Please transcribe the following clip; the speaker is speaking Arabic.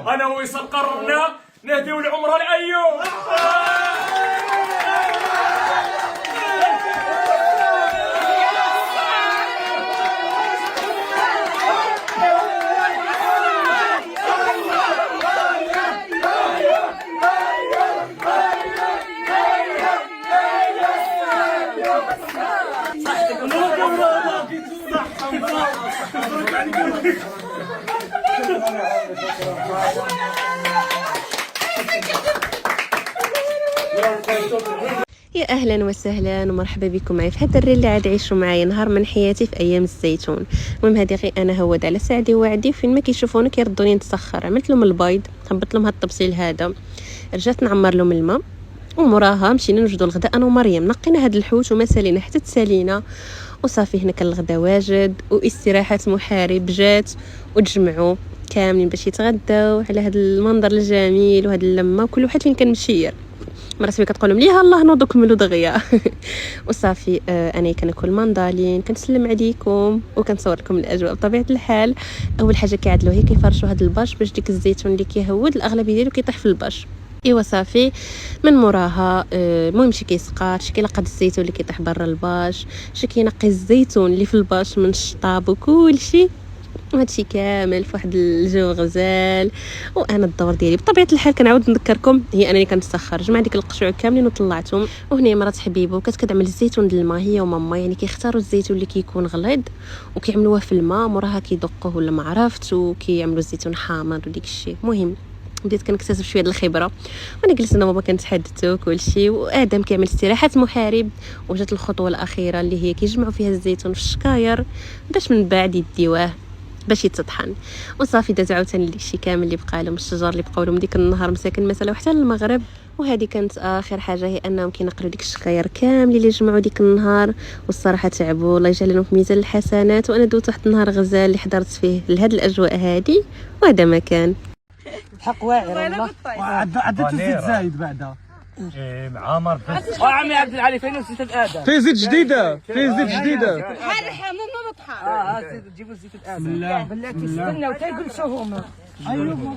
انا ويصل قررنا نهديو العمره لايوب. يا اهلا وسهلا ومرحبا بكم معي في هذا الريل اللي عاد يعيشوا معايا نهار من حياتي في ايام الزيتون. المهم هذه غير انا هود على ساعدي وعدي فين ما كيشوفوني كيردوني نتسخر. عملت لهم البيض، هبط لهم هاد الطبسيل هذا، رجعت نعمر لهم الماء ومراها مشينا نوجدوا الغداء انا ومريم. نقينا هاد الحوت وما سالينا حتى تسالينا وصافي. هنا كان الغداء واجد واستراحه محارب جات وتجمعوا كاملين باش يتغداو على هذا المنظر الجميل وهاد اللمه، وكل واحد فين كان مشير. مرات كتقول لهم ليها الله نوضوا كملوا دغيا وصافي. انا كناكل ماندالين، كنسلم عليكم وكنصور لكم الاجواء بطبيعه الحال. اول حاجه كيعدلوا هي كيفرشوا هذا الباش باش ديك الزيتون اللي كيهود الاغلبيه ديالو كيطيح في الباش. ايوا صافي من موراها المهم شي كيسقط، شي كيلقى الزيتون اللي كيطيح برا الباش، شي كينقي الزيتون اللي في الباش من الشطاب وكل شيء. وهادشي كامل في واحد الجو غزال. وانا الدور ديالي بطبيعه الحال كنعاود نذكركم هي انني كنتسخر جمع ديك القشوع كاملين وطلعتهم. وهنا مرات حبيبو كتعمل الزيتون ديال الماء هي وماما، يعني كيختاروا الزيتون اللي كيكون غليظ وكيعملوه في الماء، موراها كيدقوه ولا ما عرفت، وكيعملوا الزيتون حامض وديك الشيء. المهم بديت كنكتسب شويه د الخبره وانا جلست انا وماما كنتحدثوا وكل شيء. وادم كيعمل استراحات محارب وجات الخطوه الاخيره اللي هي كيجمعوا فيها الزيتون في الشكاير باش من بعد يديوه باش يتطحن. وصافي داز عاوتاني داكشي كامل اللي بقى لهم، الشجر اللي بقاو لهم ديك النهار مساكن مثلا وحتى المغرب. وهذه كانت اخر حاجه، هي انهم كينقلوا ديك الشكاير كامل اللي جمعوا ديك النهار. والصراحه تعبوا، الله يجعل لهم في ميزان الحسنات. وانا دوت واحد النهار غزال اللي حضرت فيه لهاد الاجواء هذه، وهذا ما كان الحق واعر والله. عدت الزيت زايد بعدا. معامر عمي عبد العلي فين زيت الادم؟ في زيت جديده، في زيت جديده. حرحه من نطحه. جيبوا زيت الادم. بلاتي استناو تيجلسوا هما. ايوه